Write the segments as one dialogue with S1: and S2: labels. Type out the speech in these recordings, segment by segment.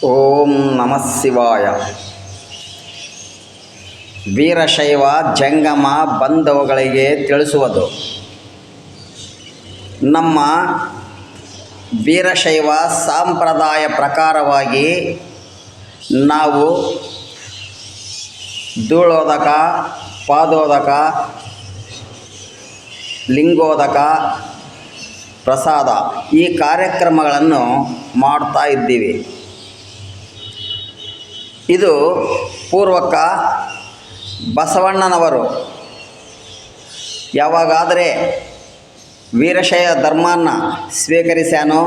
S1: ಓಂ ನಮಃ ಶಿವಾಯ. ವೀರಶೈವ ಜಂಗಮ ಬಂಧುಗಳಿಗೆ ತಿಳಿಸುವುದು, ನಮ್ಮ ವೀರಶೈವ ಸಂಪ್ರದಾಯ ಪ್ರಕಾರವಾಗಿ ನಾವು ಧೂಳೋದಕ, ಪಾದೋದಕ, ಲಿಂಗೋದಕ, ಪ್ರಸಾದ ಈ ಕಾರ್ಯಕ್ರಮಗಳನ್ನು ಮಾಡ್ತಾ ಇದ್ದೀವಿ. ಇದು ಪೂರ್ವಕ ಬಸವಣ್ಣನವರು ಯಾವಾಗಾದರೆ ವೀರಶೈವ ಧರ್ಮವನ್ನು ಸ್ವೀಕರಿಸ್ಯಾನೋ,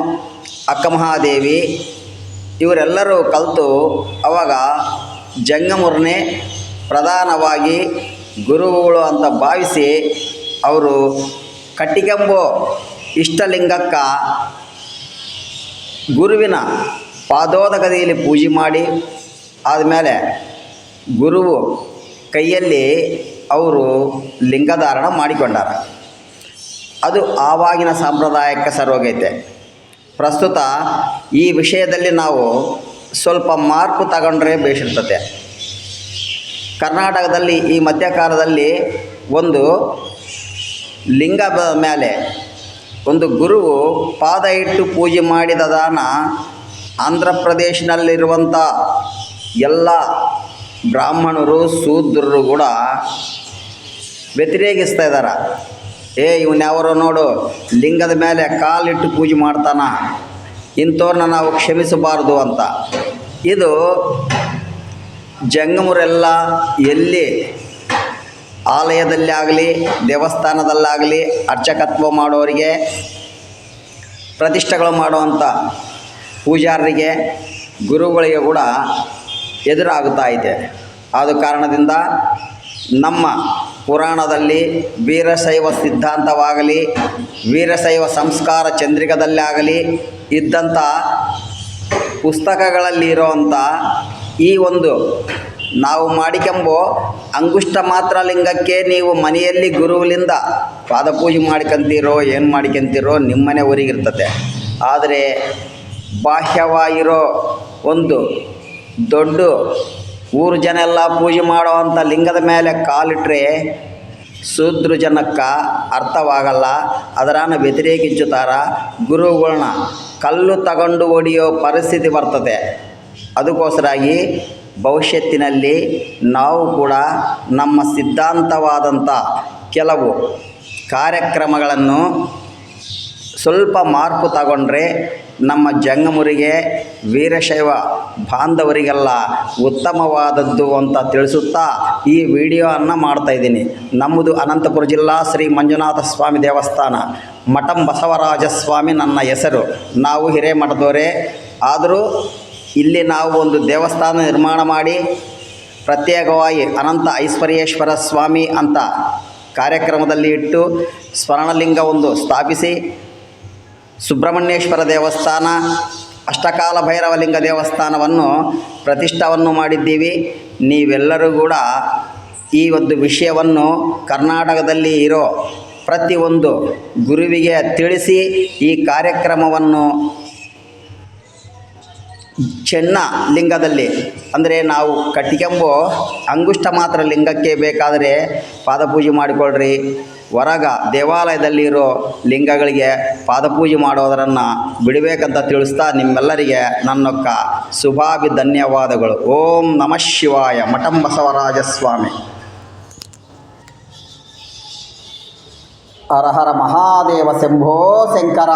S1: ಅಕ್ಕಮಹಾದೇವಿ ಇವರೆಲ್ಲರೂ ಕಲಿತು ಅವಾಗ ಜಂಗಮರನ್ನೇ ಪ್ರಧಾನವಾಗಿ ಗುರುಗಳು ಅಂತ ಭಾವಿಸಿ ಅವರು ಕಟ್ಟಿಗೆಂಬೋ ಇಷ್ಟಲಿಂಗಕ್ಕೆ ಗುರುವಿನ ಪಾದೋದಕದಲ್ಲಿ ಪೂಜೆ ಮಾಡಿ ಆದಮೇಲೆ ಗುರುವು ಕೈಯಲ್ಲಿ ಅವರು ಲಿಂಗಧಾರಣ ಮಾಡಿಕೊಂಡಾರ. ಅದು ಆವಾಗಿನ ಸಂಪ್ರದಾಯಕ್ಕೆ ಸರೋಗೈತೆ. ಪ್ರಸ್ತುತ ಈ ವಿಷಯದಲ್ಲಿ ನಾವು ಸ್ವಲ್ಪ ಮಾರ್ಪು ತಗೊಂಡ್ರೆ ಬೇಸಿರ್ತದೆ. ಕರ್ನಾಟಕದಲ್ಲಿ ಈ ಮಧ್ಯಕಾಲದಲ್ಲಿ ಒಂದು ಲಿಂಗದ ಮೇಲೆ ಒಂದು ಗುರುವು ಪಾದ ಇಟ್ಟು ಪೂಜೆ ಮಾಡಿದದಾನ ಆಂಧ್ರ ಪ್ರದೇಶದಲ್ಲಿರುವಂಥ ಎಲ್ಲ ಬ್ರಾಹ್ಮಣರು ಶೂದ್ರರು ಕೂಡ ವ್ಯತಿರೇಕಿಸ್ತಾ ಇದ್ದಾರೆ. ಇವನ್ಯಾವರೋ ನೋಡು ಲಿಂಗದ ಮೇಲೆ ಕಾಲಿಟ್ಟು ಪೂಜೆ ಮಾಡ್ತಾನ, ಇಂಥವ್ರನ್ನ ನಾವು ಕ್ಷಮಿಸಬಾರ್ದು ಅಂತ. ಇದು ಜಂಗಮರೆಲ್ಲ ಎಲ್ಲಿ ಆಲಯದಲ್ಲಿ ಆಗಲಿ ದೇವಸ್ಥಾನದಲ್ಲಾಗಲಿ ಅರ್ಚಕತ್ವ ಮಾಡೋರಿಗೆ, ಪ್ರತಿಷ್ಠೆಗಳು ಮಾಡುವಂಥ ಪೂಜಾರರಿಗೆ, ಗುರುಗಳಿಗೆ ಕೂಡ ಎದುರಾಗುತ್ತಾ ಇದೆ. ಆದ ಕಾರಣದಿಂದ ನಮ್ಮ ಪುರಾಣದಲ್ಲಿ ವೀರಶೈವ ಸಿದ್ಧಾಂತವಾಗಲಿ, ವೀರಶೈವ ಸಂಸ್ಕಾರ ಚಂದ್ರಿಕದಲ್ಲಾಗಲಿ ಇದ್ದಂಥ ಪುಸ್ತಕಗಳಲ್ಲಿ ಇರೋವಂಥ ಈ ಒಂದು ನಾವು ಮಾಡಿಕೆಂಬೋ ಅಂಗುಷ್ಟ ಮಾತ್ರ ಲಿಂಗಕ್ಕೆ ನೀವು ಮನೆಯಲ್ಲಿ ಗುರುವಿನಿಂದ ಪಾದಪೂಜೆ ಮಾಡ್ಕೊಂತೀರೋ ಏನು ಮಾಡ್ಕೊಂತೀರೋ ನಿಮ್ಮನೆ ಊರಿಗಿರ್ತದೆ. ಆದರೆ ಬಾಹ್ಯವಾಗಿರೋ ಒಂದು ದೊಡ್ಡ ಊರು ಜನ ಎಲ್ಲ ಪೂಜೆ ಮಾಡೋವಂಥ ಲಿಂಗದ ಮೇಲೆ ಕಾಲಿಟ್ಟರೆ ಶೂದ್ರ ಜನಕ್ಕೆ ಅರ್ಥವಾಗಲ್ಲ. ಅದರನ್ನು ವ್ಯತಿರೇಕಿಸುತ್ತಾರ. ಗುರುಗಳನ್ನ ಕಲ್ಲು ತಗೊಂಡು ಹೊಡೆಯೋ ಪರಿಸ್ಥಿತಿ ಬರ್ತದೆ. ಅದಕ್ಕೋಸ್ಕರಾಗಿ ಭವಿಷ್ಯತ್ತಿನಲ್ಲಿ ನಾವು ಕೂಡ ನಮ್ಮ ಸಿದ್ಧಾಂತವಾದಂಥ ಕೆಲವು ಕಾರ್ಯಕ್ರಮಗಳನ್ನು ಸ್ವಲ್ಪ ಮಾರ್ಪು ತಗೊಂಡ್ರೆ ನಮ್ಮ ಜಂಗಮರಿಗೆ, ವೀರಶೈವ ಬಾಂಧವರಿಗೆಲ್ಲ ಉತ್ತಮವಾದದ್ದು ಅಂತ ತಿಳಿಸುತ್ತಾ ಈ ವಿಡಿಯೋವನ್ನು ಮಾಡ್ತಾಯಿದ್ದೀನಿ. ನಮ್ಮದು ಅನಂತಪುರ ಜಿಲ್ಲಾ ಶ್ರೀ ಮಂಜುನಾಥ ಸ್ವಾಮಿ ದೇವಸ್ಥಾನ, ಮಠಂ ಬಸವರಾಜ ಸ್ವಾಮಿ ನನ್ನ ಹೆಸರು. ನಾವು ಹಿರೇಮಠದವರೇ. ಆದರೂ ಇಲ್ಲಿ ನಾವು ಒಂದು ದೇವಸ್ಥಾನ ನಿರ್ಮಾಣ ಮಾಡಿ ಪ್ರತ್ಯೇಕವಾಗಿ ಅನಂತ ಐಶ್ವರ್ಯೇಶ್ವರ ಸ್ವಾಮಿ ಅಂತ ಕಾರ್ಯಕ್ರಮದಲ್ಲಿ ಇಟ್ಟು ಸ್ವರ್ಣಲಿಂಗ ಒಂದು ಸ್ಥಾಪಿಸಿ, ಸುಬ್ರಹ್ಮಣ್ಯೇಶ್ವರ ದೇವಸ್ಥಾನ, ಅಷ್ಟಕಾಲ ಭೈರವಲಿಂಗ ದೇವಸ್ಥಾನವನ್ನು ಪ್ರತಿಷ್ಠಾವನ್ನು ಮಾಡಿದ್ದೀವಿ. ನೀವೆಲ್ಲರೂ ಕೂಡ ಈ ಒಂದು ವಿಷಯವನ್ನು ಕರ್ನಾಟಕದಲ್ಲಿ ಇರೋ ಪ್ರತಿಯೊಂದು ಗುರುವಿಗೆ ತಿಳಿಸಿ ಈ ಕಾರ್ಯಕ್ರಮವನ್ನು ಚೆನ್ನ ಲಿಂಗದಲ್ಲಿ, ಅಂದರೆ ನಾವು ಕಟ್ಟಿಗೆಂಬೋ ಅಂಗುಷ್ಟ ಮಾತ್ರ ಲಿಂಗಕ್ಕೆ ಬೇಕಾದರೆ ಪಾದಪೂಜೆ ಮಾಡಿಕೊಳ್ಳ್ರಿ. ಹೊರಗ ದೇವಾಲಯದಲ್ಲಿರೋ ಲಿಂಗಗಳಿಗೆ ಪಾದಪೂಜೆ ಮಾಡೋದರನ್ನು ಬಿಡಬೇಕಂತ ತಿಳಿಸ್ತಾ ನಿಮ್ಮೆಲ್ಲರಿಗೆ ನನ್ನೊಕ್ಕ ಶುಭಾಭಿ ಧನ್ಯವಾದಗಳು. ಓಂ ನಮಃ ಶಿವಾಯ. ಮಠಂ ಬಸವರಾಜ ಸ್ವಾಮಿ. ಹರ ಹರ ಮಹಾದೇವ ಶಂಭೋ ಶಂಕರ.